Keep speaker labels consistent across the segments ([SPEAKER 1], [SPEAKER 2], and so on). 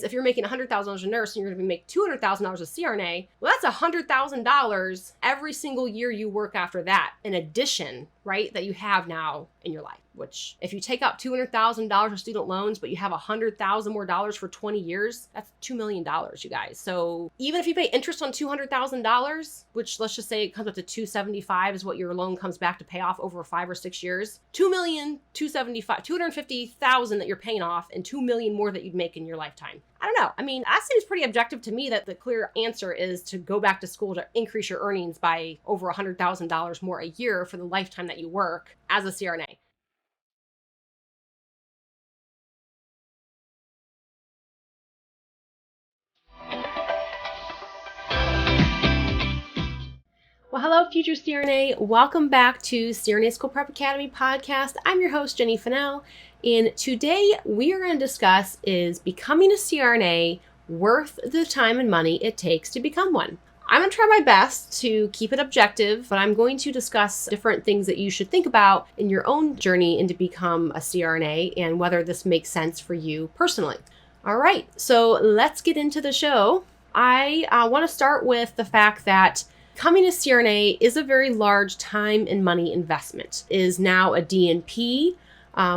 [SPEAKER 1] if you're making $100,000 a nurse and you're going to be making $200,000 a CRNA, well, that's $100,000 every single year you work after that, in addition, right, that you have now in your life. Which, if you take out $200,000 of student loans, but you have $100,000 more dollars for 20 years, that's $2 million, you guys. So even if you pay interest on $200,000, which let's just say it comes up to $275,000 is what your loan comes back to pay off over 5 or 6 years, $250,000 that you're paying off, and $2 million more that you'd make in your lifetime. I don't know. I mean, that seems pretty objective to me, that the clear answer is to go back to school to increase your earnings by over $100,000 more a year for the lifetime that you work as a CRNA. Well, hello, future CRNA. Welcome back to CRNA School Prep Academy podcast. I'm your host, Jenny Finnell, and today we are going to discuss, is becoming a CRNA worth the time and money it takes to become one? I'm going to try my best to keep it objective, but I'm going to discuss different things that you should think about in your own journey into become a CRNA and whether this makes sense for you personally. All right, so let's get into the show. I want to start with the fact that becoming a CRNA is a very large time and money investment. It is now a DNP,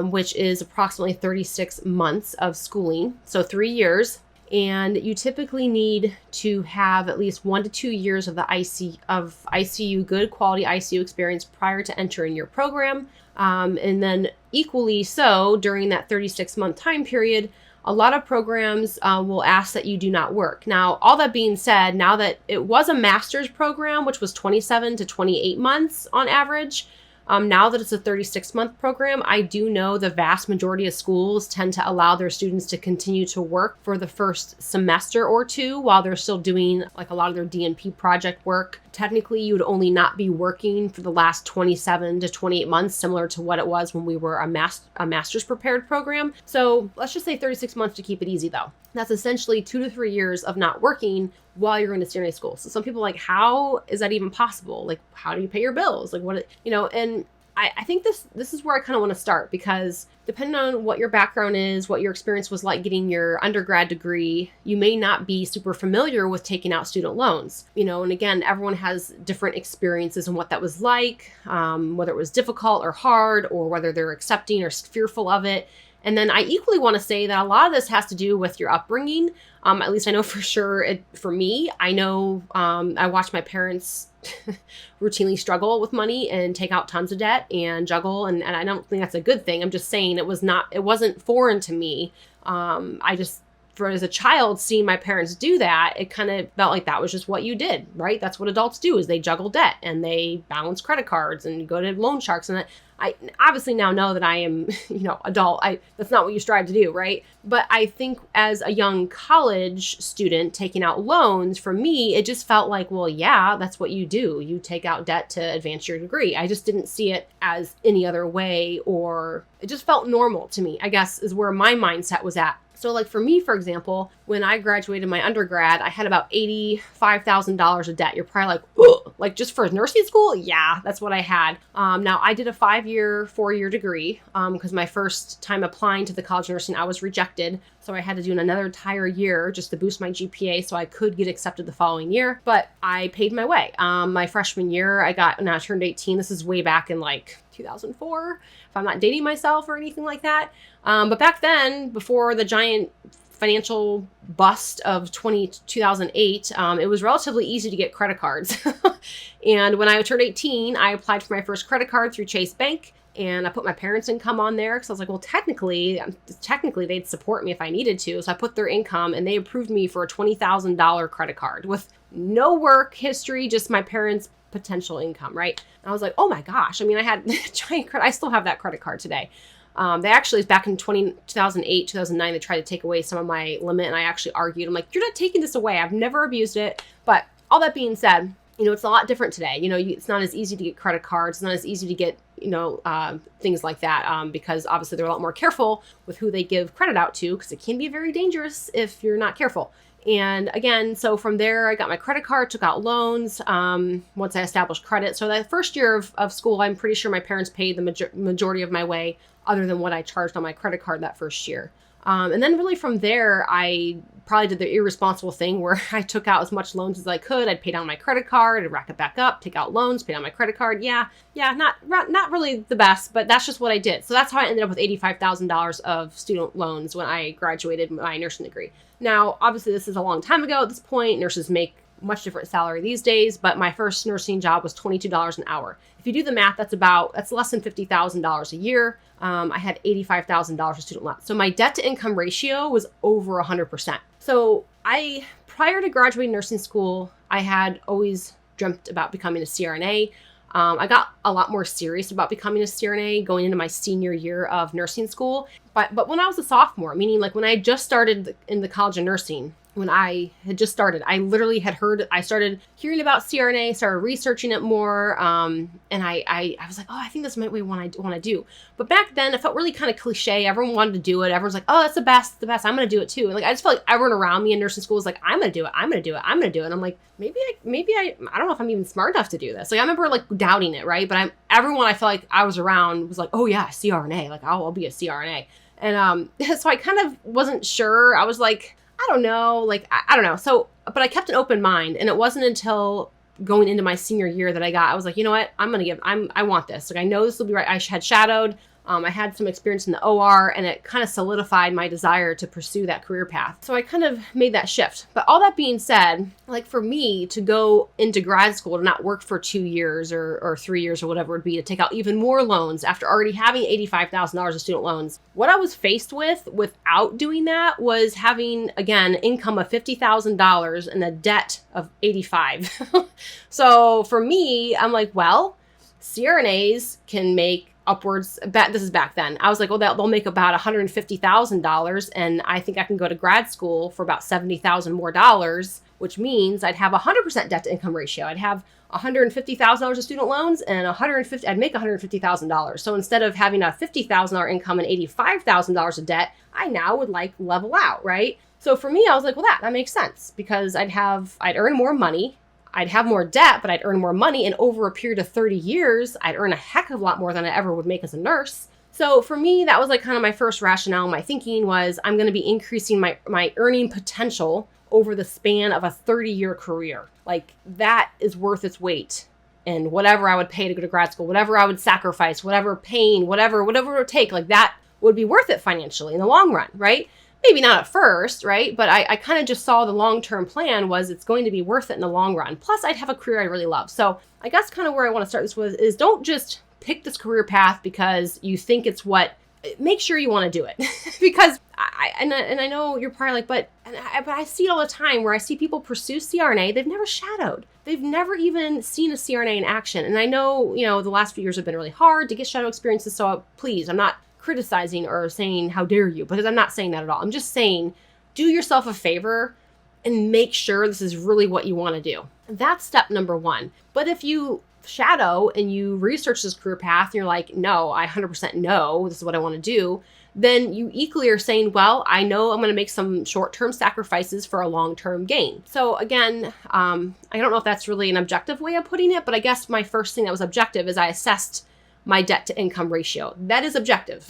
[SPEAKER 1] which is approximately 36 months of schooling, so 3 years. And you typically need to have at least 1 to 2 years of the ICU, good quality ICU experience prior to entering your program. And then equally so, during that 36-month time period, a lot of programs will ask that you do not work. Now, all that being said, now that it was a master's program, which was 27 to 28 months on average, now that it's a 36-month program, I do know the vast majority of schools tend to allow their students to continue to work for the first semester or two while they're still doing like a lot of their DNP project work. Technically, you would only not be working for the last 27 to 28 months, similar to what it was when we were a master's prepared program. So let's just say 36 months to keep it easy, though. That's essentially 2 to 3 years of not working while you're going to CRNA school. So some people are like, how is that even possible? Like, how do you pay your bills? Like, what, and I think this is where I kind of want to start, because depending on what your background is, what your experience was like getting your undergrad degree, you may not be super familiar with taking out student loans, and again, everyone has different experiences and what that was like, whether it was difficult or hard, or whether they're accepting or fearful of it. And then I equally want to say that a lot of this has to do with your upbringing. At least I know for sure for me, I know I watched my parents routinely struggle with money and take out tons of debt and juggle. And I don't think that's a good thing. I'm just saying it wasn't foreign to me. As a child, seeing my parents do that, it kind of felt like that was just what you did, right? That's what adults do, is they juggle debt and they balance credit cards and go to loan sharks. And I obviously now know that I am, adult. That's not what you strive to do, right? But I think as a young college student taking out loans, for me, it just felt like, well, yeah, that's what you do. You take out debt to advance your degree. I just didn't see it as any other way, or it just felt normal to me, I guess, is where my mindset was at. So like for me, for example, when I graduated my undergrad, I had about $85,000 of debt. You're probably like, ugh, like just for nursing school? Yeah, that's what I had. Now I did a 4-year degree because my first time applying to the College of Nursing, I was rejected. So I had to do another entire year just to boost my GPA so I could get accepted the following year. But I paid my way. My freshman year, when I turned 18, this is way back in like 2004, if I'm not dating myself or anything like that. But back then, before the giant financial bust of 2008, it was relatively easy to get credit cards. And when I turned 18, I applied for my first credit card through Chase Bank. And I put my parents' income on there because I was like, well, technically they'd support me if I needed to. So I put their income and they approved me for a $20,000 credit card with no work history, just my parents' potential income, right? And I was like, oh my gosh. I mean, I had giant credit. I still have that credit card today. They actually, back in 2008, 2009, they tried to take away some of my limit. And I actually argued, I'm like, you're not taking this away. I've never abused it. But all that being said, it's a lot different today. It's not as easy to get credit cards. It's not as easy to get, things like that, because obviously they're a lot more careful with who they give credit out to, because it can be very dangerous if you're not careful. And again, so from there, I got my credit card, took out loans once I established credit. So that first year of school, I'm pretty sure my parents paid the majority of my way, other than what I charged on my credit card that first year. And then really from there, I probably did the irresponsible thing where I took out as much loans as I could. I'd pay down my credit card, I'd rack it back up, take out loans, pay down my credit card. Yeah, not really the best, but that's just what I did. So that's how I ended up with $85,000 of student loans when I graduated my nursing degree. Now, obviously, this is a long time ago at this point. Nurses make much different salary these days, but my first nursing job was $22 an hour. If you do the math, that's less than $50,000 a year. I had $85,000 of student loans. So my debt to income ratio was over 100%. So prior to graduating nursing school, I had always dreamt about becoming a CRNA. I got a lot more serious about becoming a CRNA going into my senior year of nursing school. But when I was a sophomore, meaning like when I had just started in the College of Nursing, when I had just started, I literally I started hearing about CRNA, started researching it more. And I was like, oh, I think this might be what I want to do. But back then it felt really kind of cliche. Everyone wanted to do it. Everyone's like, oh, that's the best. I'm going to do it too. And like, I just felt like everyone around me in nursing school was like, I'm going to do it. And I'm like, maybe I don't know if I'm even smart enough to do this. Like I remember like doubting it. Right. But everyone I felt like I was around was like, oh yeah, CRNA. Like I'll be a CRNA. And, so I kind of wasn't sure. I was like, I don't know. I don't know. So, but I kept an open mind, and it wasn't until going into my senior year that I was like, you know what? I want this. Like, I know this will be right. I had shadowed. I had some experience in the OR, and it kind of solidified my desire to pursue that career path. So I kind of made that shift. But all that being said, like for me to go into grad school, to not work for 2 years or 3 years or whatever it would be, to take out even more loans after already having $85,000 of student loans, what I was faced with without doing that was having, again, income of $50,000 and a debt of $85,000. So for me, I'm like, well, CRNAs can make upwards, this is back then. I was like, well, they'll make about $150,000, and I think I can go to grad school for about $70,000 more dollars, which means I'd have 100% debt to income ratio. I'd have $150,000 of student loans, and I'd make $150,000. So instead of having a $50,000 income and $85,000 of debt, I now would like level out, right? So for me, I was like, well, that makes sense, because I'd earn more money. I'd have more debt, but I'd earn more money. And over a period of 30 years, I'd earn a heck of a lot more than I ever would make as a nurse. So for me, that was like kind of my first rationale. My thinking was I'm going to be increasing my earning potential over the span of a 30-year career. Like that is worth its weight in whatever I would pay to go to grad school, whatever I would sacrifice, whatever pain, whatever it would take, like that would be worth it financially in the long run, right? Maybe not at first, right? But I kind of just saw the long-term plan was it's going to be worth it in the long run. Plus, I'd have a career I really love. So I guess kind of where I want to start this with is don't just pick this career path because you think it's make sure you want to do it. Because I know you're probably like, but I see it all the time where I see people pursue CRNA. They've never shadowed. They've never even seen a CRNA in action. And I know, the last few years have been really hard to get shadow experiences. So please, I'm not criticizing or saying how dare you, because I'm not saying that at all. I'm just saying do yourself a favor and make sure this is really what you want to do. That's step number one. But if you shadow and you research this career path and you're like, no, I 100% know this is what I want to do, then you equally are saying, well, I know I'm going to make some short-term sacrifices for a long-term gain. So again, I don't know if that's really an objective way of putting it, but I guess my first thing that was objective is I assessed my debt to income ratio. That is objective.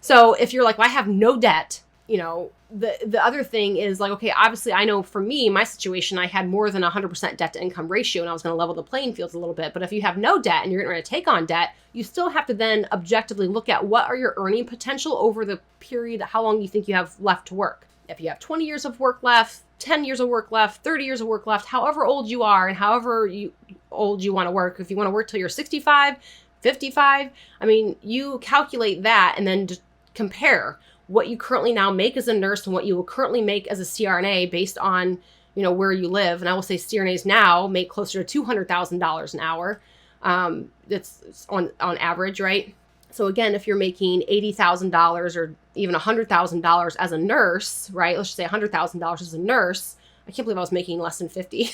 [SPEAKER 1] So if you're like, well, I have no debt, the other thing is like, okay, obviously I know for me, my situation, I had more than 100% debt to income ratio and I was going to level the playing fields a little bit. But if you have no debt and you're getting ready to take on debt, you still have to then objectively look at what are your earning potential over the period, how long you think you have left to work. If you have 20 years of work left, 10 years of work left, 30 years of work left, however old you are and however old you want to work, if you want to work till you're 65, 55, you calculate that and then just compare what you currently now make as a nurse and what you will currently make as a CRNA based on, where you live. And I will say CRNAs now make closer to $200,000 an hour. It's on average, right? So again, if you're making $80,000 or even $100,000 as a nurse, right? Let's just say $100,000 as a nurse. I can't believe I was making less than 50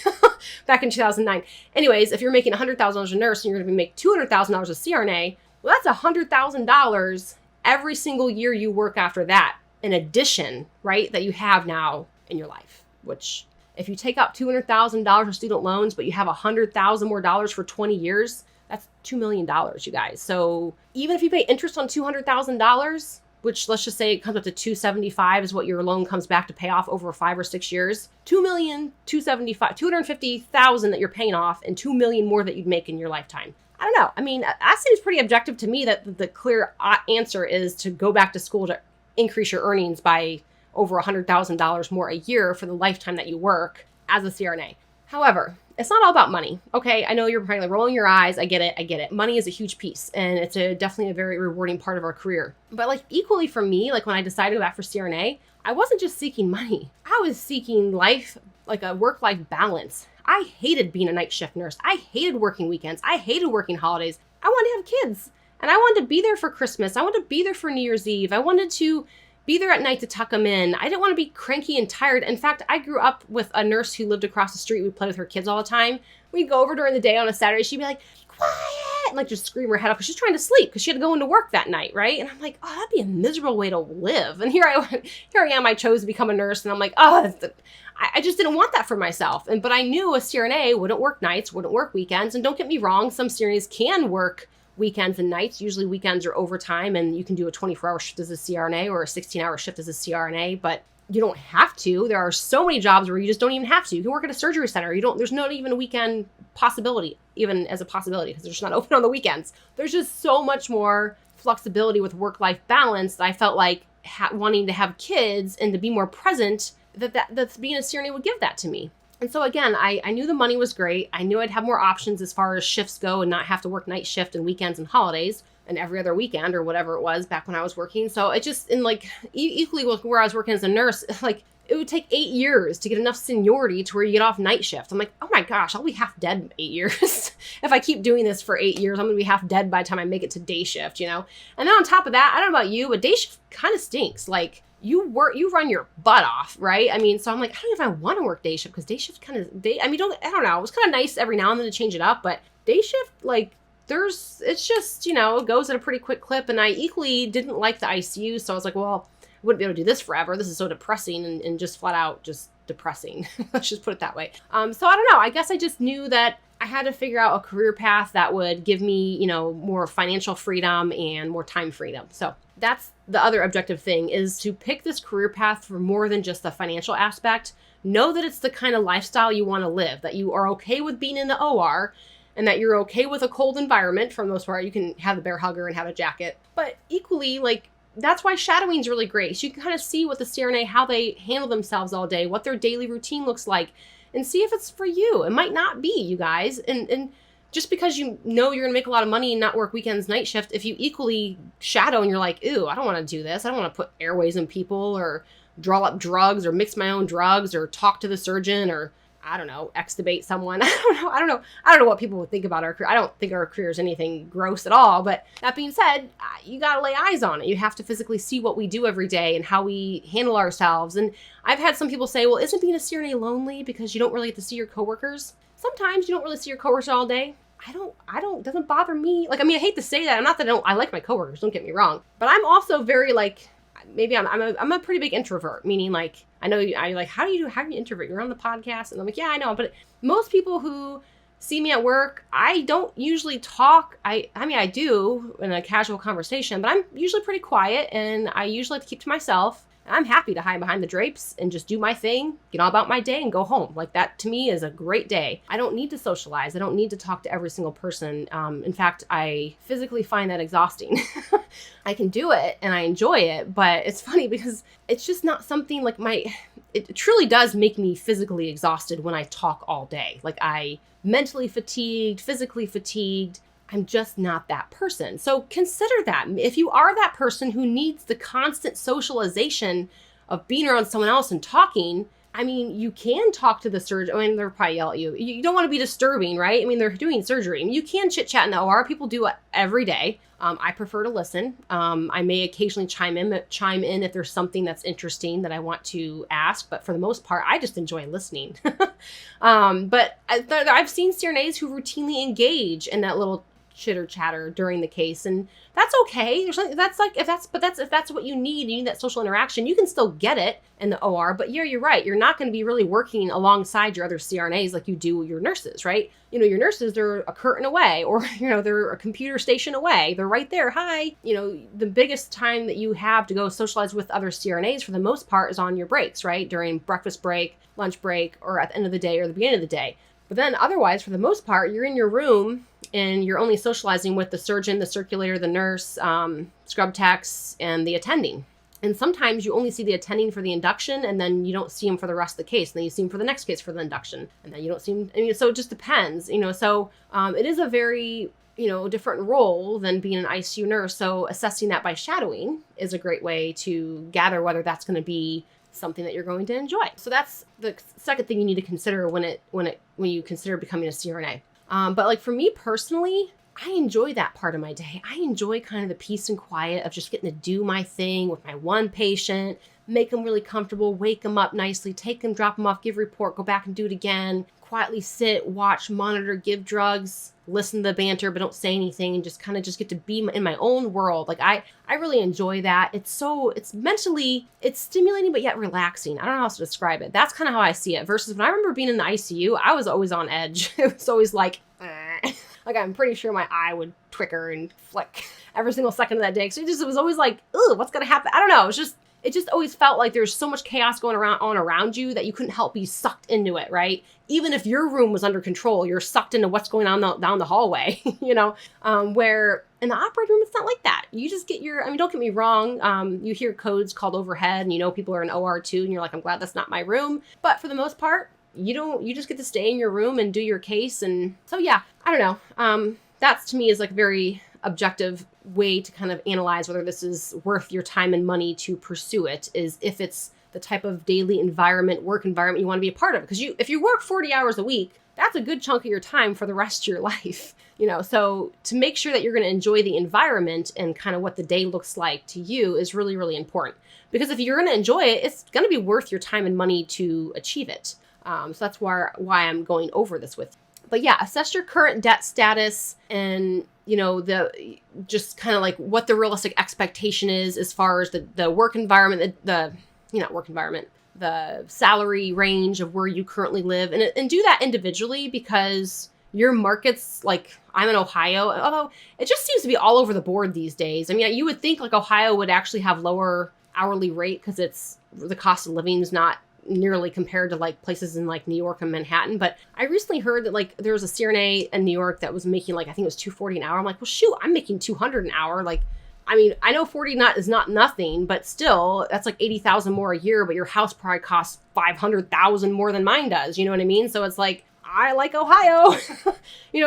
[SPEAKER 1] back in 2009. Anyways, if you're making $100,000 as a nurse and you're going to make $200,000 as a CRNA, well, that's $100,000 every single year you work after that, in addition, right, that you have now in your life. Which, if you take out $200,000 of student loans, but you have $100,000 more dollars for 20 years, that's $2 million, you guys. So even if you pay interest on $200,000, which let's just say it comes up to 275 is what your loan comes back to pay off over 5 or 6 years. 250,000 that you're paying off and 2 million more that you'd make in your lifetime. I don't know. I mean, that seems pretty objective to me, that the clear answer is to go back to school to increase your earnings by over $100,000 more a year for the lifetime that you work as a CRNA. However, it's not all about money. Okay, I know you're probably rolling your eyes. I get it. Money is a huge piece, and it's definitely a very rewarding part of our career. But like equally for me, like when I decided to go back for CRNA, I wasn't just seeking money. I was seeking life, like a work-life balance. I hated being a night shift nurse. I hated working weekends. I hated working holidays. I wanted to have kids, and I wanted to be there for Christmas. I wanted to be there for New Year's Eve. I wanted to be there at night to tuck them in. I didn't want to be cranky and tired. In fact, I grew up with a nurse who lived across the street. We played with her kids all the time. We'd go over during the day on a Saturday. She'd be like, quiet, and like just scream her head off because she's trying to sleep because she had to go into work that night, right? And I'm like, oh, that'd be a miserable way to live. And here I am. I chose to become a nurse, and I'm like, oh, I just didn't want that for myself. But I knew a CRNA wouldn't work nights, wouldn't work weekends. And don't get me wrong, some CRNAs can work weekends and nights. Usually weekends are overtime, and you can do a 24-hour shift as a CRNA or a 16-hour shift as a CRNA, but you don't have to. There are so many jobs where you just don't even have to. You can work at a surgery center. There's not even a weekend possibility, even as a possibility, because they're just not open on the weekends. There's just so much more flexibility with work-life balance that I felt like wanting to have kids and to be more present, that's being a CRNA would give that to me. And so again, I knew the money was great. I knew I'd have more options as far as shifts go and not have to work night shift and weekends and holidays and every other weekend or whatever it was back when I was working. So it just, in like equally with where I was working as a nurse, like it would take 8 years to get enough seniority to where you get off night shift. I'm like, oh my gosh, I'll be half dead in 8 years. If I keep doing this for 8 years, I'm going to be half dead by the time I make it to day shift, And then on top of that, I don't know about you, but day shift kind of stinks. Like, you run your butt off, right? I mean, so I'm like, I don't know if I want to work day shift because day shift kind of, I don't know. It was kind of nice every now and then to change it up, but day shift, like, it's just, it goes at a pretty quick clip. And I equally didn't like the ICU. So I was like, well, I wouldn't be able to do this forever. This is so depressing and just flat out just depressing. Let's just put it that way. So I don't know. I guess I just knew that I had to figure out a career path that would give me, more financial freedom and more time freedom. So that's the other objective thing, is to pick this career path for more than just the financial aspect. Know that it's the kind of lifestyle you want to live, that you are okay with being in the OR and that you're okay with a cold environment. For the most part, you can have the bear hugger and have a jacket. But equally, like, that's why shadowing is really great. So you can kind of see what the CRNA, how they handle themselves all day, what their daily routine looks like, and see if it's for you. It might not be, you guys. And just because you're going to make a lot of money and not work weekends, night shift, if you equally shadow and you're like, ew, I don't want to do this. I don't want to put airways in people or draw up drugs or mix my own drugs or talk to the surgeon or, I don't know, extubate someone. I don't know what people would think about our career. I don't think our career is anything gross at all. But that being said, you got to lay eyes on it. You have to physically see what we do every day and how we handle ourselves. And I've had some people say, well, isn't being a CRNA lonely because you don't really get to see your coworkers? Sometimes you don't really see your coworkers all day. It doesn't bother me. Like, I mean, I hate to say that. I'm not that I like my coworkers, don't get me wrong. But I'm also very, like, maybe I'm a pretty big introvert, meaning, like, I know I like, how do you introvert? You're on the podcast. And I'm like, yeah, I know. But most people who see me at work, I don't usually talk. I mean, I do in a casual conversation, but I'm usually pretty quiet and I usually like to keep to myself. I'm happy to hide behind the drapes and just do my thing, get on about my day and go home. Like, that to me is a great day. I don't need to socialize. I don't need to talk to every single person. In fact, I physically find that exhausting. I can do it and I enjoy it, but it's funny because it's just not something like it truly does make me physically exhausted when I talk all day. Like, I mentally fatigued, physically fatigued. I'm just not that person. So consider that. If you are that person who needs the constant socialization of being around someone else and talking, I mean, you can talk to the surgeon. I mean, they'll probably yell at you. You don't want to be disturbing, right? I mean, they're doing surgery. I mean, you can chit chat in the OR. People do it every day. I prefer to listen. I may occasionally chime in if there's something that's interesting that I want to ask. But for the most part, I just enjoy listening. But I've seen CRNAs who routinely engage in that little chitter chatter during the case, and that's okay. There's something that's like, if that's what you need that social interaction, you can still get it in the OR. But yeah, you're right. You're not going to be really working alongside your other CRNAs like you do your nurses, right? Your nurses, they're a curtain away, or they're a computer station away. They're right there. Hi. The biggest time that you have to go socialize with other CRNAs for the most part is on your breaks, right? During breakfast break, lunch break, or at the end of the day or the beginning of the day. But then otherwise, for the most part, you're in your room and you're only socializing with the surgeon, the circulator, the nurse, scrub techs, and the attending. And sometimes you only see the attending for the induction, and then you don't see him for the rest of the case. And then you see him for the next case for the induction. And then you don't see him. So it just depends, So it is a very, different role than being an ICU nurse. So assessing that by shadowing is a great way to gather whether that's going to be something that you're going to enjoy. So that's the second thing you need to consider when you consider becoming a CRNA. But like for me personally, I enjoy that part of my day. I enjoy kind of the peace and quiet of just getting to do my thing with my one patient, make them really comfortable, wake them up nicely, take them, drop them off, give a report, go back and do it again, quietly sit, watch, monitor, give drugs, listen to the banter, but don't say anything, and just get to be in my own world. Like I really enjoy that. It's mentally, it's stimulating, but yet relaxing. I don't know how else to describe it. That's kind of how I see it. Versus when I remember being in the ICU, I was always on edge. It was always like, like I'm pretty sure my eye would twicker and flick every single second of that day. So it was always like, ugh, what's going to happen? I don't know. It just always felt like there's so much chaos going around you that you couldn't help be sucked into it, right? Even if your room was under control, you're sucked into what's going on down the hallway, where in the operating room, it's not like that. You just get don't get me wrong. You hear codes called overhead and people are in OR too, and you're like, I'm glad that's not my room. But for the most part, you just get to stay in your room and do your case. And so, yeah, I don't know. That's to me is like very objective way to kind of analyze whether this is worth your time and money to pursue it, is if it's the type of daily work environment you want to be a part of. Because if you work 40 hours a week, that's a good chunk of your time for the rest of your life, so to make sure that you're going to enjoy the environment and kind of what the day looks like to you is really, really important. Because if you're going to enjoy it, it's going to be worth your time and money to achieve it. So that's why I'm going over this with you. But yeah, assess your current debt status and, the just kind of like what the realistic expectation is as far as the work environment, the salary range of where you currently live, and do that individually, because your markets, like I'm in Ohio, although it just seems to be all over the board these days. I mean, you would think like Ohio would actually have lower hourly rate because the cost of living is not nearly compared to like places in like New York and Manhattan. But I recently heard that like there was a CRNA in New York that was making like, I think it was $240 an hour. I'm like, well, shoot, I'm making $200 an hour. Like, I mean, I know 40 is not nothing, but still that's like 80,000 more a year, but your house probably costs 500,000 more than mine does. You know what I mean? So it's like, I like Ohio,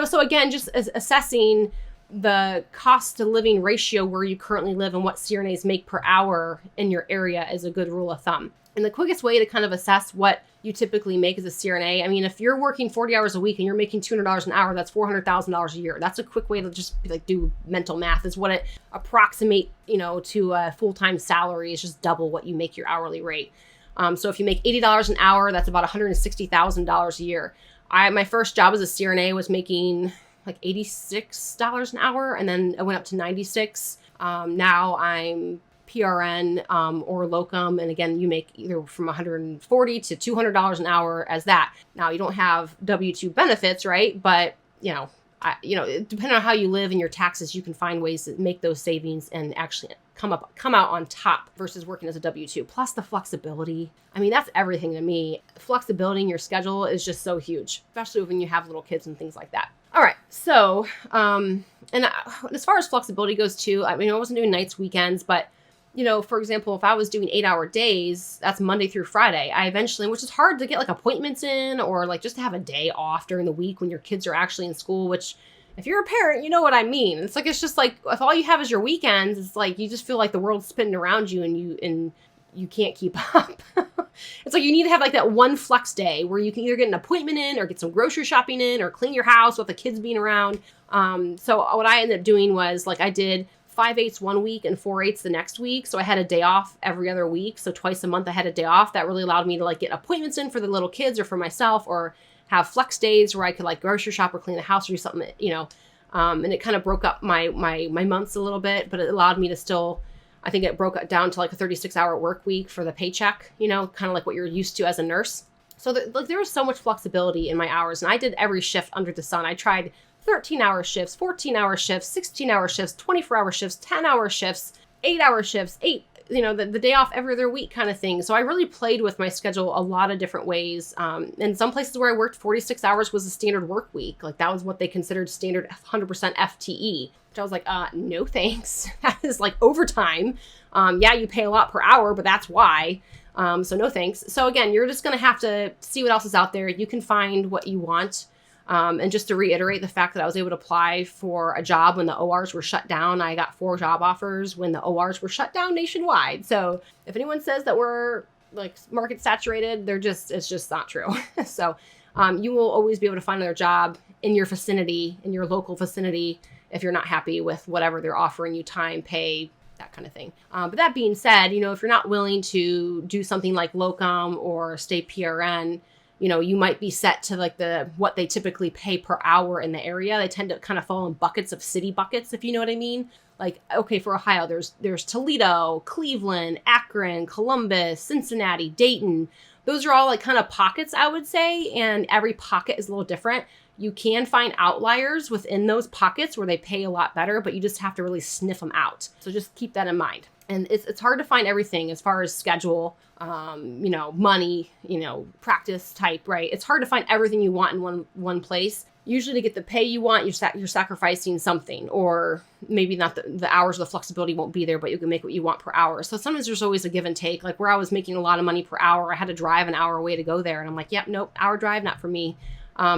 [SPEAKER 1] so again, just assessing the cost to living ratio where you currently live and what CRNAs make per hour in your area is a good rule of thumb. And the quickest way to kind of assess what you typically make as a CRNA, I mean, if you're working 40 hours a week and you're making $200 an hour, that's $400,000 a year. That's a quick way to just like do mental math, is what it approximate, to a full-time salary is just double what you make your hourly rate. So if you make $80 an hour, that's about $160,000 a year. My first job as a CRNA was making like $86 an hour, and then I went up to $96. Now I'm PRN or locum, and again, you make either from $140 to $200 an hour as that. Now you don't have W-2 benefits, right? But depending on how you live and your taxes, you can find ways to make those savings and actually come out on top versus working as a W-2. Plus the flexibility. I mean, that's everything to me. Flexibility in your schedule is just so huge, especially when you have little kids and things like that. All right. So, and as far as flexibility goes too, I mean, I wasn't doing nights, weekends, but for example, if I was doing 8-hour days, that's Monday through Friday. I eventually, which is hard to get like appointments in, or like just to have a day off during the week when your kids are actually in school, which if you're a parent, you know what I mean. It's just like, if all you have is your weekends, it's like, you just feel like the world's spinning around you and you can't keep up. It's like, you need to have like that one flex day where you can either get an appointment in or get some grocery shopping in or clean your house with the kids being around. So what I ended up doing was like, I did 5/8 one week and 4/8 the next week. So I had a day off every other week. So twice a month I had a day off. That really allowed me to like get appointments in for the little kids or for myself, or have flex days where I could like grocery shop or clean the house or do something, And it kind of broke up my months a little bit, but it allowed me to still, I think it broke it down to like a 36-hour work week for the paycheck, kind of like what you're used to as a nurse. So there was so much flexibility in my hours, and I did every shift under the sun. I tried 13-hour shifts, 14-hour shifts, 16-hour shifts, 24-hour shifts, 10-hour shifts, 8-hour shifts, the day off every other week kind of thing. So I really played with my schedule a lot of different ways. And some places where I worked 46 hours was a standard work week. Like that was what they considered standard 100% FTE, which I was like, no thanks. That is like overtime. Yeah, you pay a lot per hour, but that's why. So no thanks. So again, you're just going to have to see what else is out there. You can find what you want. And just to reiterate the fact that I was able to apply for a job when the ORs were shut down. I got 4 job offers when the ORs were shut down nationwide. So if anyone says that we're like market saturated, it's just not true. So you will always be able to find another job in your vicinity, in your local vicinity, if you're not happy with whatever they're offering you, time, pay, that kind of thing. But that being said, if you're not willing to do something like locum or stay PRN, you might be set to like what they typically pay per hour in the area. They tend to kind of fall in buckets of city buckets, if you know what I mean. Like, okay, for Ohio, there's Toledo, Cleveland, Akron, Columbus, Cincinnati, Dayton. Those are all like kind of pockets, I would say. And every pocket is a little different. You can find outliers within those pockets where they pay a lot better, but you just have to really sniff them out. So just keep that in mind. And it's hard to find everything as far as schedule, money, practice type, right? It's hard to find everything you want in one place. Usually to get the pay you want, you're sacrificing something, or maybe not the hours, the flexibility won't be there, but you can make what you want per hour. So sometimes there's always a give and take. Like where I was making a lot of money per hour, I had to drive an hour away to go there. And I'm like, yep, nope, hour drive, not for me.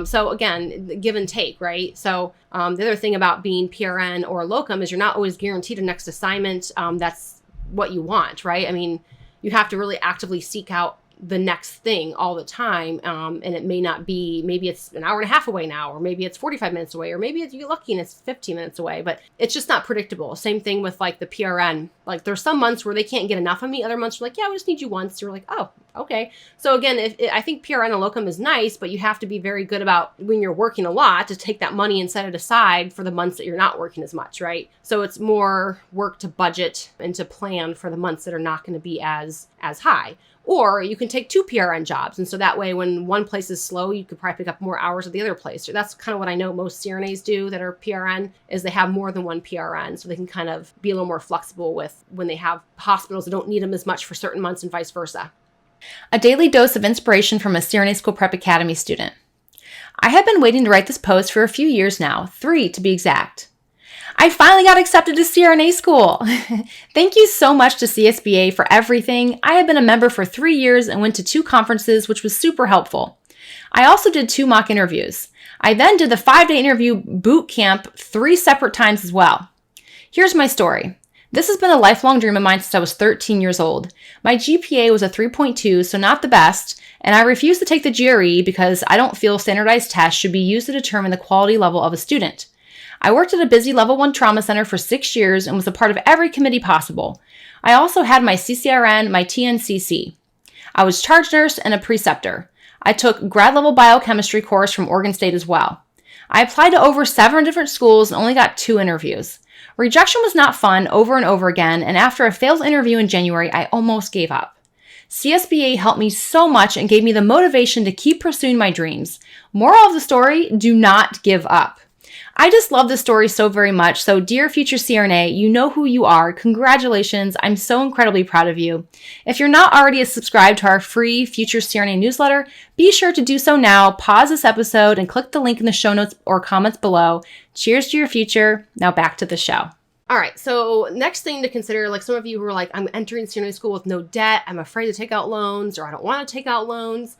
[SPEAKER 1] So again, give and take, right? So the other thing about being PRN or locum is you're not always guaranteed a next assignment. That's what you want, right? I mean, you have to really actively seek out the next thing all the time. And it may not be, maybe it's an hour and a half away now, or maybe it's 45 minutes away, or maybe you get lucky and it's 15 minutes away, but it's just not predictable. Same thing with like the PRN. Like there's some months where they can't get enough of me. Other months are like, yeah, we just need you once. You're like, oh, okay. So again, I think PRN and locum is nice, but you have to be very good about when you're working a lot to take that money and set it aside for the months that you're not working as much, right? So it's more work to budget and to plan for the months that are not going to be as high. Or you can take 2 PRN jobs. And so that way, when one place is slow, you could probably pick up more hours at the other place. So that's kind of what I know most CRNAs do that are PRN, is they have more than one PRN. So they can kind of be a little more flexible with when they have hospitals that don't need them as much for certain months and vice versa.
[SPEAKER 2] A daily dose of inspiration from a CRNA School Prep Academy student. I have been waiting to write this post for a few years now, 3 to be exact. I finally got accepted to CRNA school. Thank you so much to CSPA for everything. I have been a member for 3 years and went to 2 conferences, which was super helpful. I also did 2 mock interviews. I then did the 5-day interview boot camp 3 separate times as well. Here's my story. This has been a lifelong dream of mine since I was 13 years old. My GPA was a 3.2, so not the best, and I refused to take the GRE because I don't feel standardized tests should be used to determine the quality level of a student. I worked at a busy level 1 trauma center for 6 years and was a part of every committee possible. I also had my CCRN, my TNCC. I was charge nurse and a preceptor. I took grad level biochemistry course from Oregon State as well. I applied to over 7 different schools and only got 2 interviews. Rejection was not fun over and over again, and after a failed interview in January, I almost gave up. CSPA helped me so much and gave me the motivation to keep pursuing my dreams. Moral of the story, do not give up. I just love this story so very much. So dear future CRNA, you know who you are. Congratulations. I'm so incredibly proud of you. If you're not already subscribed to our free Future CRNA newsletter, be sure to do so now. Pause this episode and click the link in the show notes or comments below. Cheers to your future. Now back to the show.
[SPEAKER 1] All right, so next thing to consider, like some of you who are like, I'm entering CRNA school with no debt, I'm afraid to take out loans, or I don't want to take out loans.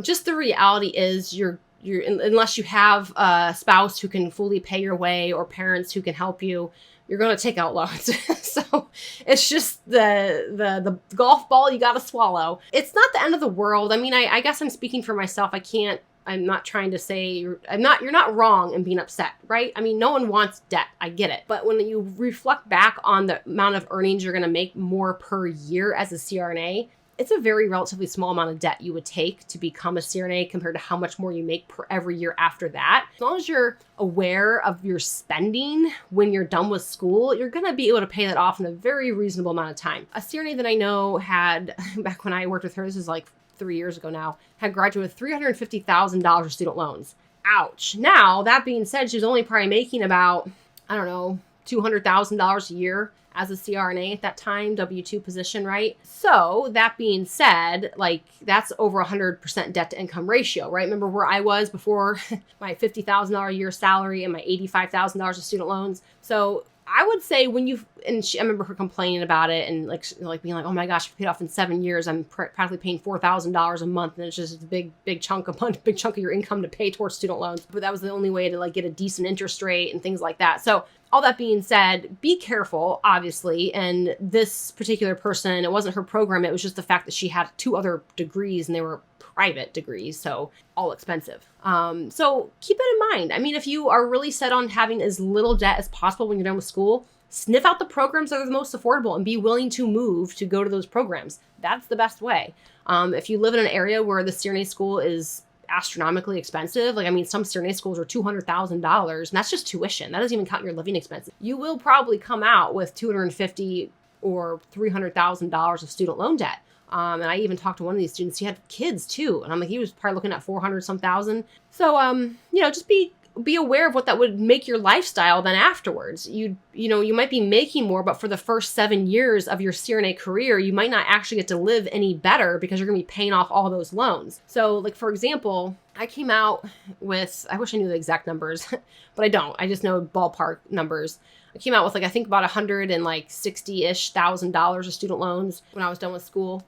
[SPEAKER 1] Just the reality is you're unless you have a spouse who can fully pay your way or parents who can help you, you're going to take out loans. So it's just the golf ball you got to swallow. It's not the end of the world. I mean, I guess I'm speaking for myself. I'm not trying to say you're not wrong in being upset, right? I mean, no one wants debt. I get it. But when you reflect back on the amount of earnings you're going to make more per year as a CRNA, it's a very relatively small amount of debt you would take to become a CRNA compared to how much more you make per every year after that. As long as you're aware of your spending when you're done with school, you're going to be able to pay that off in a very reasonable amount of time. A CRNA that I know had, back when I worked with her, this is like 3 years ago now, had graduated with $350,000 of student loans. Ouch. Now, that being said, she was only probably making about, I don't know, $200,000 a year as a CRNA at that time, W-2 position, right? So that being said, like that's over 100% debt to income ratio, right? Remember where I was before my $50,000 a year salary and my $85,000 of student loans. So I would say when you, I remember her complaining about it and like being like, oh my gosh, I paid off in 7 years. I'm practically paying $4,000 a month. And it's just a big chunk of your income to pay towards student loans. But that was the only way to like get a decent interest rate and things like that. So all that being said, be careful, obviously. And this particular person, it wasn't her program. It was just the fact that she had 2 other degrees and they were private degrees, so all expensive. So keep it in mind. I mean, if you are really set on having as little debt as possible when you're done with school, sniff out the programs that are the most affordable and be willing to move to go to those programs. That's the best way. If you live in an area where the CRNA school is astronomically expensive, like I mean, some CRNA schools are $200,000, and that's just tuition. That doesn't even count your living expenses. You will probably come out with $250,000 or $300,000 of student loan debt. And I even talked to one of these students. He had kids too, and I'm like, he was probably looking at 400-some thousand. So, just be aware of what that would make your lifestyle then afterwards. You might be making more, but for the first 7 years of your CRNA career, you might not actually get to live any better because you're going to be paying off all those loans. So, like for example, I came out with, I wish I knew the exact numbers, but I don't. I just know ballpark numbers. I came out with I think about $160,000-ish of student loans when I was done with school.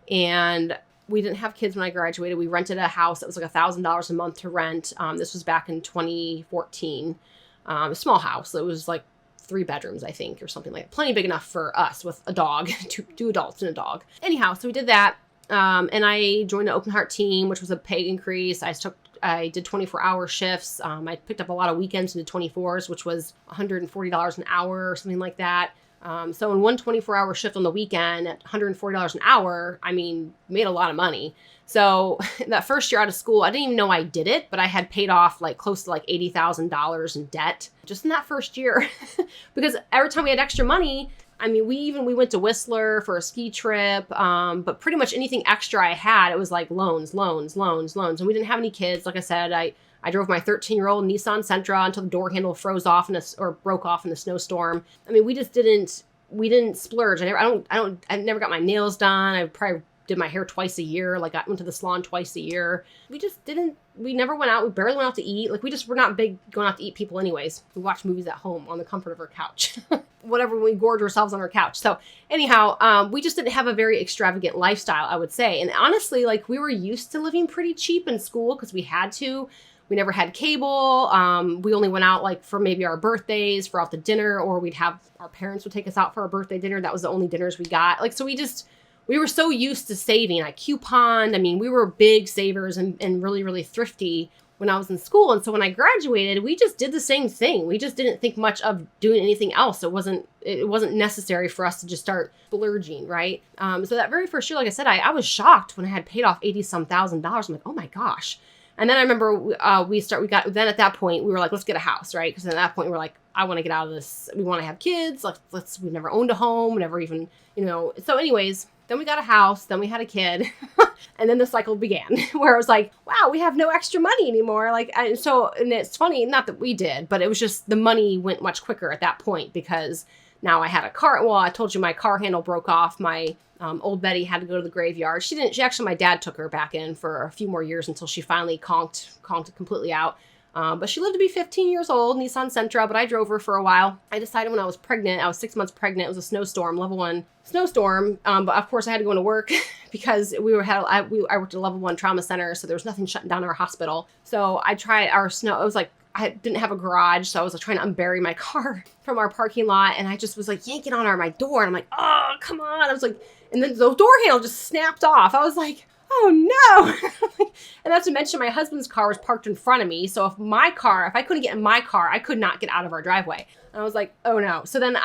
[SPEAKER 1] And we didn't have kids when I graduated. We rented a house that was like $1,000 a month to rent. This was back in 2014. A small house. It was like 3 bedrooms, I think, or something like that. Plenty big enough for us with a dog, two adults and a dog. Anyhow, so we did that. And I joined the open heart team, which was a pay increase. I did 24-hour shifts. I picked up a lot of weekends and did 24s, which was $140 an hour or something like that. So in one 24-hour shift on the weekend at $140 an hour, I mean, made a lot of money. So that first year out of school, I didn't even know I did it, but I had paid off close to $80,000 in debt just in that first year. Because every time we had extra money, I mean, we went to Whistler for a ski trip, but pretty much anything extra I had, it was like loans. And we didn't have any kids. Like I said, I drove my 13-year-old Nissan Sentra until the door handle froze off or broke off in the snowstorm. I mean, we didn't splurge. I never got my nails done. I probably did my hair twice a year. I went to the salon twice a year. We never went out. We barely went out to eat. We're not big going out to eat people anyways. We watch movies at home on the comfort of our couch. Whatever, we gorge ourselves on our couch. So anyhow, we just didn't have a very extravagant lifestyle, I would say. And honestly, we were used to living pretty cheap in school because we had to. We never had cable. We only went out for maybe our birthdays for out the dinner, or our parents would take us out for our birthday dinner. That was the only dinners we got. So we were so used to saving. I couponed. I mean, we were big savers and really, really thrifty when I was in school. And so when I graduated, we just did the same thing. We just didn't think much of doing anything else. It wasn't necessary for us to just start splurging, right? So that very first year, like I said, I was shocked when I had paid off $80-some thousand. I'm like, oh my gosh. And then I remember then at that point, we were like, let's get a house, right? Because at that point, we were like, I want to get out of this. We want to have kids. We've never owned a home, never even, So anyways, then we got a house, then we had a kid. And then the cycle began where it was like, wow, we have no extra money anymore. And it's funny, not that we did, but it was just the money went much quicker at that point because now I had a car. Well, I told you my car handle broke off. My old Betty had to go to the graveyard. My dad took her back in for a few more years until she finally conked it completely out. But she lived to be 15 years old, Nissan Sentra, but I drove her for a while. I decided when I was pregnant, I was 6 months pregnant. It was a snowstorm, level 1 snowstorm. But of course I had to go into work because I worked at a level 1 trauma center. So there was nothing shutting down our hospital. So I tried our snow. It was I didn't have a garage. So I was trying to unbury my car from our parking lot. And I just was yanking on my door. And I'm like, oh, come on. I was and then the door handle just snapped off. I was like, oh no. And not to mention my husband's car was parked in front of me. So if I couldn't get in my car, I could not get out of our driveway. And I was like, oh no. So then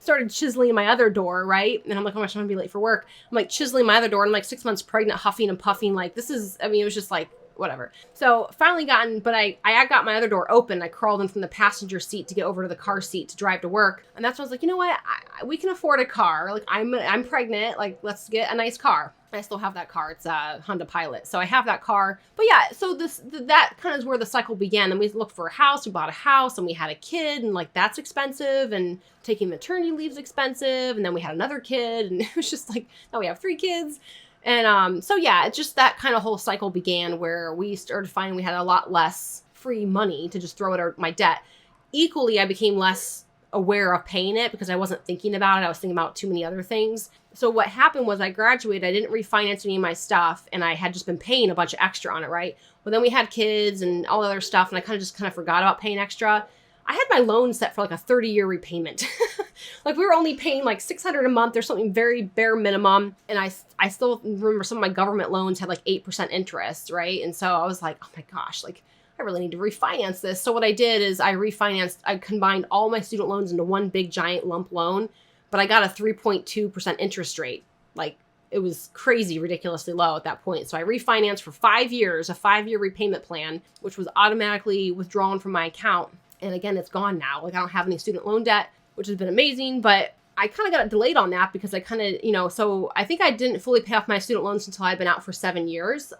[SPEAKER 1] started chiseling my other door, right? And I'm like, oh my gosh, I'm gonna be late for work. I'm like chiseling my other door, and I'm like 6 months pregnant, huffing and puffing. Like, this is, I mean, it was just like, whatever. So finally I got my other door open. I crawled in from the passenger seat to get over to the car seat to drive to work. And that's when I was like, you know what? We can afford a car. Like, I'm pregnant. Like, let's get a nice car. I still have that car. It's a Honda Pilot. So I have that car. But yeah, so that kind of is where the cycle began. And we looked for a house. We bought a house and we had a kid, and like, that's expensive, and taking maternity leave is expensive. And then we had another kid, and it was just like, now we have 3 kids. And so yeah, it's just that kind of whole cycle began where we started finding we had a lot less free money to just throw at my debt. Equally, I became less aware of paying it because I wasn't thinking about it. I was thinking about too many other things. So what happened was I graduated, I didn't refinance any of my stuff, and I had just been paying a bunch of extra on it, right? Well, then we had kids and all the other stuff, and I kind of forgot about paying extra. I had my loan set for like a 30-year repayment. Like, we were only paying like $600 a month or something very bare minimum. And I still remember some of my government loans had like 8% interest, right? And so I was like, oh my gosh, like, I really need to refinance this. So what I did is I combined all my student loans into one big giant lump loan, but I got a 3.2% interest rate. Like, it was crazy, ridiculously low at that point. So I refinanced for 5 years, a 5-year repayment plan, which was automatically withdrawn from my account. And again, it's gone now. Like, I don't have any student loan debt, which has been amazing, but I kind of got delayed on that because I kind of, so I think I didn't fully pay off my student loans until I'd been out for 7 years,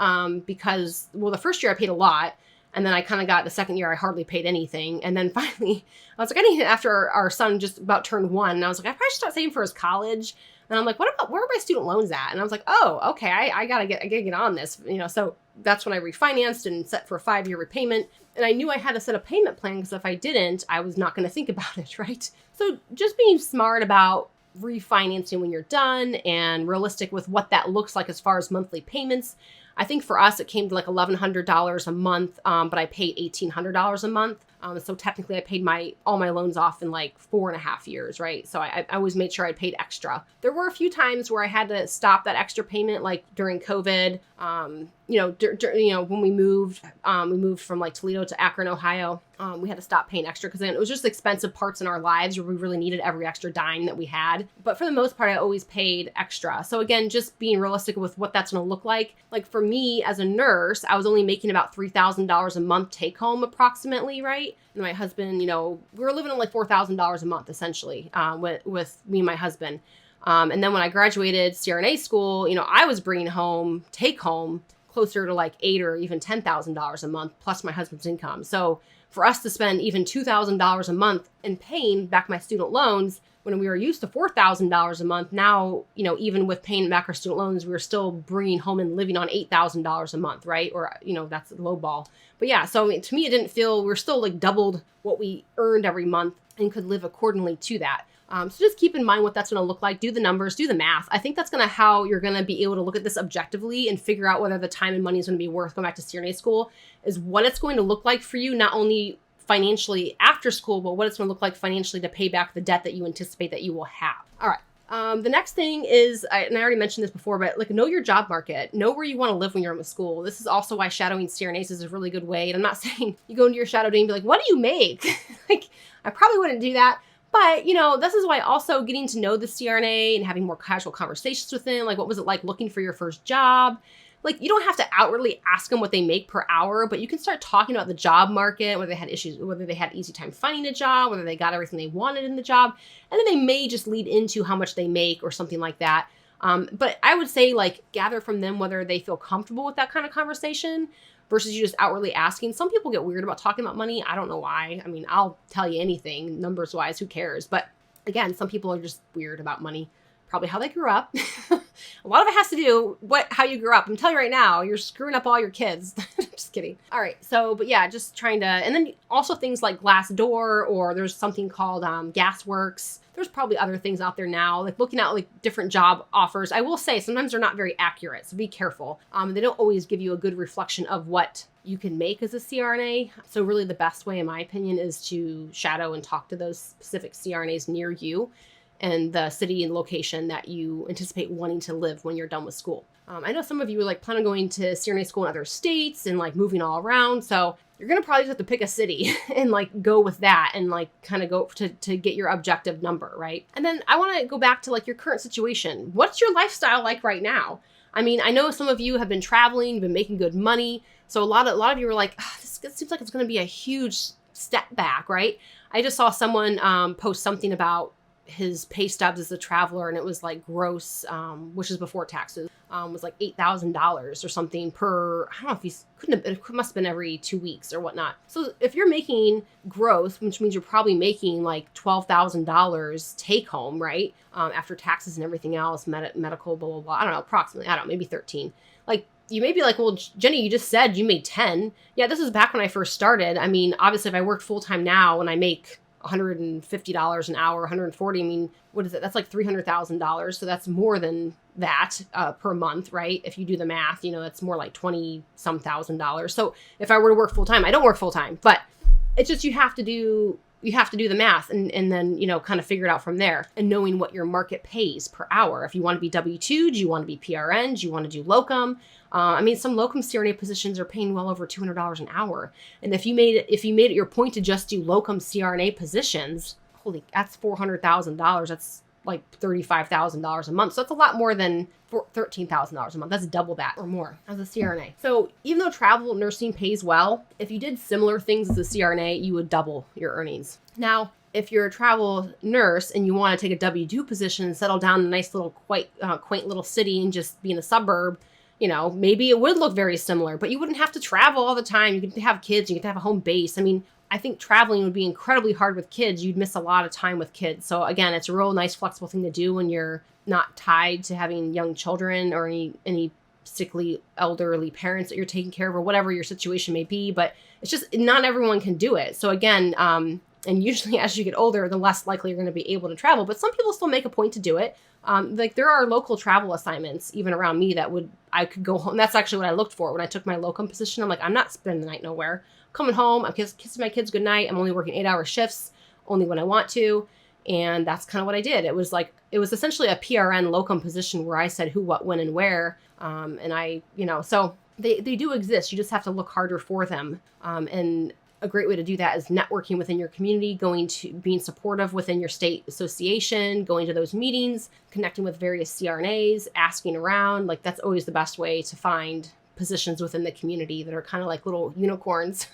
[SPEAKER 1] because, well, the first year I paid a lot, and then I kind of got the second year I hardly paid anything. And then finally, I was like, I need to, after our son just about turned 1, and I was like, I probably should start saving for his college. And I'm like, where are my student loans at? And I was like, oh, okay, I gotta get on this, so that's when I refinanced and set for a 5-year repayment. And I knew I had to set a payment plan because if I didn't, I was not going to think about it, right? So just being smart about refinancing when you're done and realistic with what that looks like as far as monthly payments. I think for us, it came to like $1,100 a month, but I paid $1,800 a month. So technically I paid all my loans off in like 4.5 years, right? So I always made sure I paid extra. There were a few times where I had to stop that extra payment, like during COVID, when we moved from like Toledo to Akron, Ohio. We had to stop paying extra because it was just expensive parts in our lives where we really needed every extra dime that we had. But for the most part, I always paid extra. So again, just being realistic with what that's going to look like. Like, for me as a nurse, I was only making about $3,000 a month take home approximately, right? And my husband, we were living on like $4,000 a month essentially, with me and my husband. And then when I graduated CRNA school, I was bringing home, take home, closer to like $8,000 or even $10,000 a month plus my husband's income. So for us to spend even $2,000 a month in paying back my student loans when we were used to $4,000 a month, now, even with paying back our student loans, we were still bringing home and living on $8,000 a month, right? Or, that's the low ball. But yeah, so to me, it didn't feel, we're still like doubled what we earned every month and could live accordingly to that. So just keep in mind what that's going to look like. Do the numbers, do the math. I think that's going to how you're going to be able to look at this objectively and figure out whether the time and money is going to be worth going back to CRNA school, is what it's going to look like for you, not only financially after school, but what it's going to look like financially to pay back the debt that you anticipate that you will have. All right. The next thing is, and I already mentioned this before, but like, know your job market. Know where you want to live when you're in school. This is also why shadowing CRNAs is a really good way. And I'm not saying you go into your shadow day and be like, what do you make? Like, I probably wouldn't do that. But, this is why also getting to know the CRNA and having more casual conversations with them. Like, what was it like looking for your first job? Like, you don't have to outwardly ask them what they make per hour, but you can start talking about the job market, whether they had issues, whether they had easy time finding a job, whether they got everything they wanted in the job. And then they may just lead into how much they make or something like that. But I would say, like, gather from them whether they feel comfortable with that kind of conversation versus you just outwardly asking. Some people get weird about talking about money. I don't know why. I mean, I'll tell you anything numbers wise, who cares? But again, some people are just weird about money. Probably how they grew up. A lot of it has to do how you grew up. I'm telling you right now, you're screwing up all your kids. Just kidding. All right. So, but yeah, just trying to, and then also things like Glassdoor, or there's something called Gasworks. There's probably other things out there now, like looking at like different job offers. I will say sometimes they're not very accurate, so be careful. They don't always give you a good reflection of what you can make as a CRNA. So really the best way, in my opinion, is to shadow and talk to those specific CRNAs near you. and the city and location that you anticipate wanting to live when you're done with school. I know some of you are like plan on going to CRNA school in other states and like moving all around. So you're going to probably just have to pick a city and like go with that and like kind of go to get your objective number, right? And then I want to go back to like your current situation. What's your lifestyle like right now? I mean, I know some of you have been traveling, been making good money. So a lot of you are like, this seems like it's going to be a huge step back, right? I just saw someone post something about his pay stubs as a traveler, and it was like gross, which is before taxes, was like $8,000 or something per, I don't know if it must have been every 2 weeks or whatnot. So if you're making gross, which means you're probably making like $12,000 take home, right? After taxes and everything else, medical, blah, blah, blah. I don't know, approximately, I don't know, maybe 13. Like, you may be like, well, Jenny, you just said you made 10. Yeah, this is back when I first started. I mean, obviously if I worked full time now and I make $150 an hour, 140. I mean, what is it? That's like $300,000. So that's more than that per month, right? If you do the math, that's more like 20 some $1,000. So if I were to work full time, I don't work full time, but it's just, you have to do the math and then, kind of figure it out from there, and knowing what your market pays per hour. If you want to be W-2, do you want to be PRN? Do you want to do locum? I mean, some locum CRNA positions are paying well over $200 an hour. And if you made it your point to just do locum CRNA positions, that's $400,000. That's like $35,000 a month. So that's a lot more than $13,000 a month. That's double that or more as a CRNA. So even though travel nursing pays well, if you did similar things as a CRNA, you would double your earnings. Now, if you're a travel nurse and you want to take a W-2 position and settle down in a nice little quaint little city and just be in a suburb, maybe it would look very similar, but you wouldn't have to travel all the time. You could have kids, you could have a home base. I mean, I think traveling would be incredibly hard with kids. You'd miss a lot of time with kids. So again, it's a real nice, flexible thing to do when you're not tied to having young children or any sickly, elderly parents that you're taking care of or whatever your situation may be. But it's just not everyone can do it. So again, and usually as you get older, the less likely you're going to be able to travel. But some people still make a point to do it. Like there are local travel assignments even around me I could go home. That's actually what I looked for when I took my locum position. I'm like, I'm not spending the night nowhere. Coming home, I'm kissing my kids goodnight. I'm only working 8-hour shifts, only when I want to. And that's kind of what I did. It was essentially a PRN locum position where I said who, what, when, and where. So they do exist. You just have to look harder for them. And a great way to do that is networking within your community, being supportive within your state association, going to those meetings, connecting with various CRNAs, asking around. Like that's always the best way to find positions within the community that are kind of like little unicorns.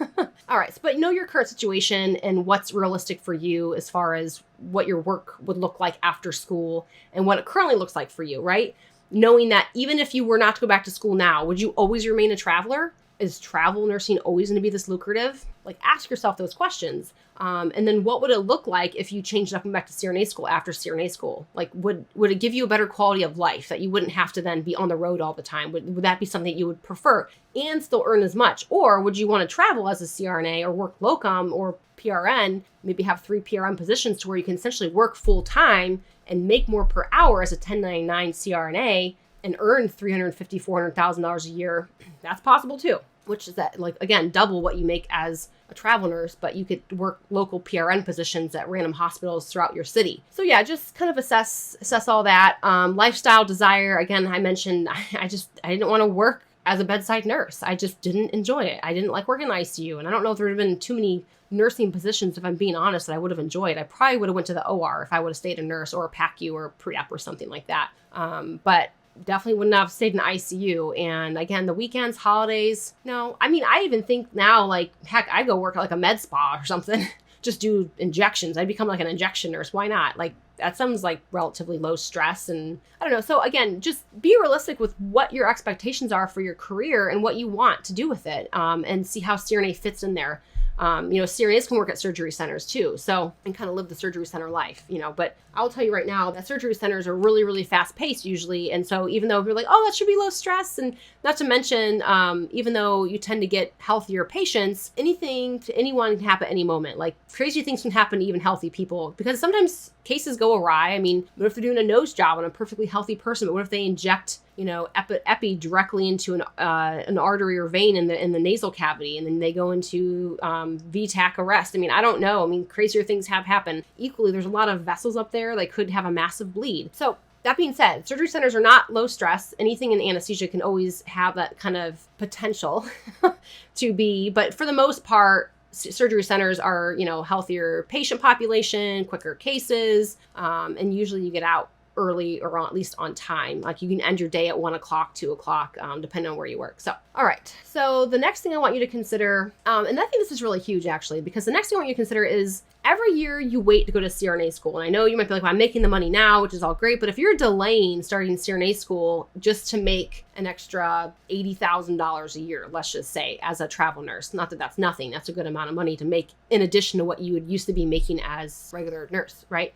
[SPEAKER 1] All right. But know your current situation and what's realistic for you as far as what your work would look like after school and what it currently looks like for you, right? Knowing that even if you were not to go back to school now, would you always remain a traveler? Is travel nursing always going to be this lucrative? Like ask yourself those questions. And then what would it look like if you changed up and back to CRNA school after CRNA school? Like would it give you a better quality of life that you wouldn't have to then be on the road all the time? Would that be something you would prefer and still earn as much? Or would you want to travel as a CRNA or work locum or PRN, maybe have 3 PRN positions to where you can essentially work full time and make more per hour as a 1099 CRNA and earn $350,000, $400,000 a year? That's possible too. Which is that, like, again, double what you make as a travel nurse, but you could work local PRN positions at random hospitals throughout your city. So yeah, just kind of assess all that. Lifestyle desire, again, I mentioned, I didn't want to work as a bedside nurse. I just didn't enjoy it. I didn't like working in ICU. And I don't know if there would have been too many nursing positions, if I'm being honest, that I would have enjoyed. I probably would have went to the OR if I would have stayed a nurse or a PACU or a pre-op or something like that. But definitely wouldn't have stayed in ICU. And again, the weekends, holidays, no. I mean, I even think now, like, heck, I'd go work at like a med spa or something. Just do injections. I'd become like an injection nurse. Why not? Like, that sounds like relatively low stress. And I don't know. So again, just be realistic with what your expectations are for your career and what you want to do with it, and see how CRNA fits in there. CRNAs can work at surgery centers too. So, and kind of live the surgery center life, but I'll tell you right now that surgery centers are really, really fast paced usually. And so even though you're like, oh, that should be low stress. And not to mention, even though you tend to get healthier patients, anything to anyone can happen at any moment. Like crazy things can happen to even healthy people because sometimes cases go awry. I mean, what if they're doing a nose job on a perfectly healthy person? But what if they inject, epi directly into an artery or vein in the nasal cavity, and then they go into VTAC arrest. I mean, I don't know. I mean, crazier things have happened. Equally, there's a lot of vessels up there that could have a massive bleed. So that being said, surgery centers are not low stress. Anything in anesthesia can always have that kind of potential to be, but for the most part, surgery centers are, healthier patient population, quicker cases, and usually you get out early or at least on time. Like you can end your day at 1 o'clock, 2 o'clock, depending on where you work. So, all right. So the next thing I want you to consider, and I think this is really huge actually, because the next thing I want you to consider is every year you wait to go to CRNA school. And I know you might be like, well, I'm making the money now, which is all great. But if you're delaying starting CRNA school just to make an extra $80,000 a year, let's just say, as a travel nurse, not that that's nothing, that's a good amount of money to make in addition to what you would used to be making as regular nurse, right?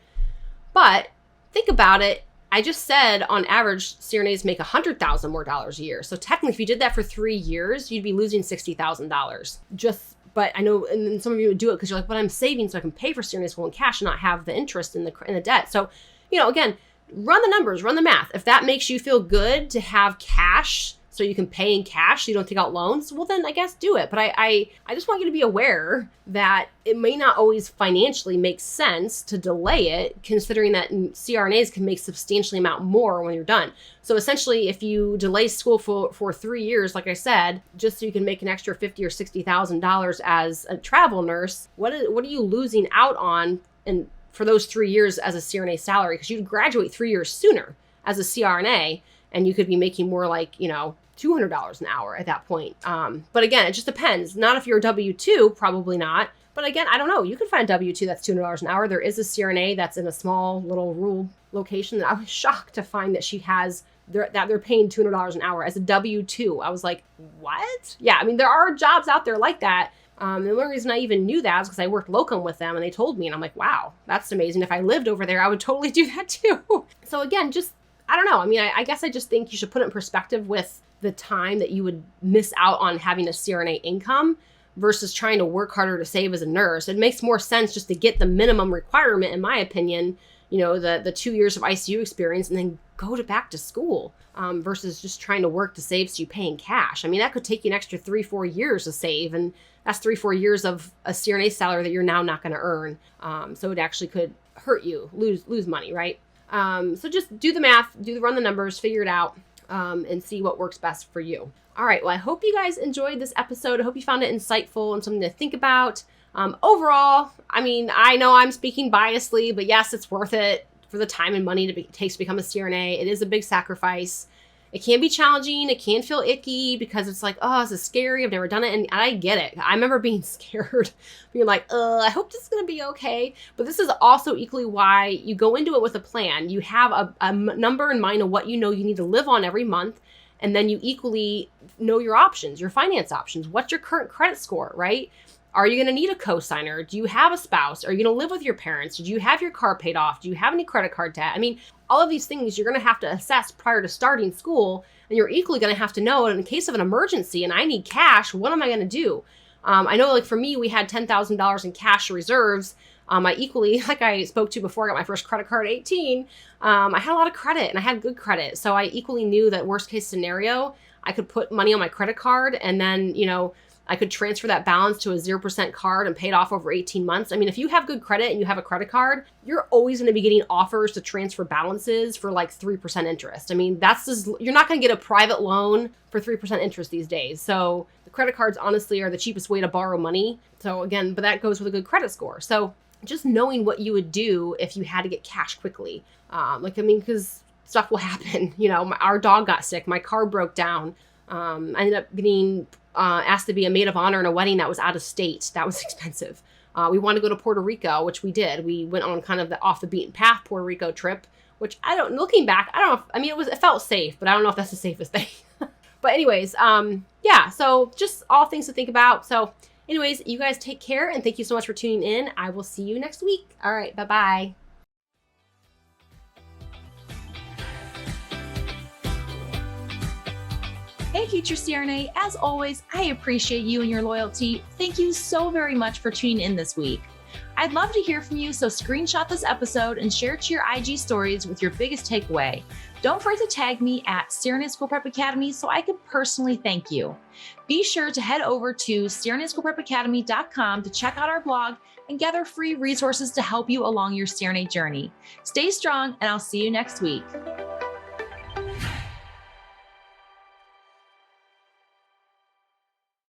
[SPEAKER 1] But think about it. I just said on average, CRNAs make $100,000 more a year. So technically, if you did that for 3 years, you'd be losing $60,000. But I know, and then some of you would do it because you're like, but I'm saving so I can pay for CRNA school in cash and not have the interest in the debt. So, again, run the numbers, run the math. If that makes you feel good to have cash so you can pay in cash, so you don't take out loans, well, then I guess do it. But I just want you to be aware that it may not always financially make sense to delay it, considering that CRNAs can make substantially amount more when you're done. So essentially, if you delay school for 3 years, like I said, just so you can make an extra $50,000 or $60,000 as a travel nurse, what are you losing out on for those 3 years as a CRNA salary? Because you'd graduate 3 years sooner as a CRNA, and you could be making more like, $200 an hour at that point. But again, it just depends. Not if you're a W-2, probably not. But again, I don't know. You can find a W-2 that's $200 an hour. There is a CRNA that's in a small little rural location that I was shocked to find that she has that they're paying $200 an hour as a W-2. I was like, what? Yeah, I mean, there are jobs out there like that. The only reason I even knew that is because I worked locum with them and they told me, and I'm like, wow, that's amazing. If I lived over there, I would totally do that too. So again, I don't know. I mean, I guess I just think you should put it in perspective with the time that you would miss out on having a CRNA income versus trying to work harder to save as a nurse. It makes more sense just to get the minimum requirement, in my opinion, the 2 years of ICU experience and then go back to school versus just trying to work to save so you pay in cash. I mean, that could take you an extra 3-4 years to save, and that's 3-4 years of a CRNA salary that you're now not going to earn. So it actually could hurt you, lose money, right? So just do the math, run the numbers, figure it out, and see what works best for you. All right. Well, I hope you guys enjoyed this episode. I hope you found it insightful and something to think about. Overall, I mean, I know I'm speaking biasly, but yes, it's worth it for the time and money it takes to become a CRNA. It is a big sacrifice. It can be challenging. It can feel icky because it's like, oh, this is scary. I've never done it. And I get it. I remember being scared, being like, I hope this is going to be okay. But this is also equally why you go into it with a plan. You have a number in mind of what you know you need to live on every month. And then you equally know your options, your finance options. What's your current credit score, right? Are you going to need a co-signer? Do you have a spouse? Are you going to live with your parents? Did you have your car paid off? Do you have any credit card debt? I mean, all of these things you're going to have to assess prior to starting school. And you're equally going to have to know in case of an emergency and I need cash, what am I going to do? I know like for me, we had $10,000 in cash reserves. I equally, like I spoke to before I got my first credit card at 18, I had a lot of credit and I had good credit. So I equally knew that worst case scenario, I could put money on my credit card and then, I could transfer that balance to a 0% card and pay it off over 18 months. I mean, if you have good credit and you have a credit card, you're always going to be getting offers to transfer balances for like 3% interest. I mean, you're not going to get a private loan for 3% interest these days. So the credit cards honestly are the cheapest way to borrow money. So again, but that goes with a good credit score. So just knowing what you would do if you had to get cash quickly. Because stuff will happen. Our dog got sick. My car broke down. I ended up getting asked to be a maid of honor in a wedding that was out of state. That was expensive. We wanted to go to Puerto Rico, which we did. We went on kind of the off the beaten path Puerto Rico trip, which looking back, I don't know. It felt safe, but I don't know if that's the safest thing. But anyways, so just all things to think about. So anyways, you guys take care and thank you so much for tuning in. I will see you next week. All right. Bye-bye.
[SPEAKER 2] Hey, future CRNA, as always, I appreciate you and your loyalty. Thank you so very much for tuning in this week. I'd love to hear from you, so screenshot this episode and share it to your IG stories with your biggest takeaway. Don't forget to tag me at CRNA School Prep Academy so I can personally thank you. Be sure to head over to CRNASchoolPrepAcademy.com to check out our blog and gather free resources to help you along your CRNA journey. Stay strong, and I'll see you next week.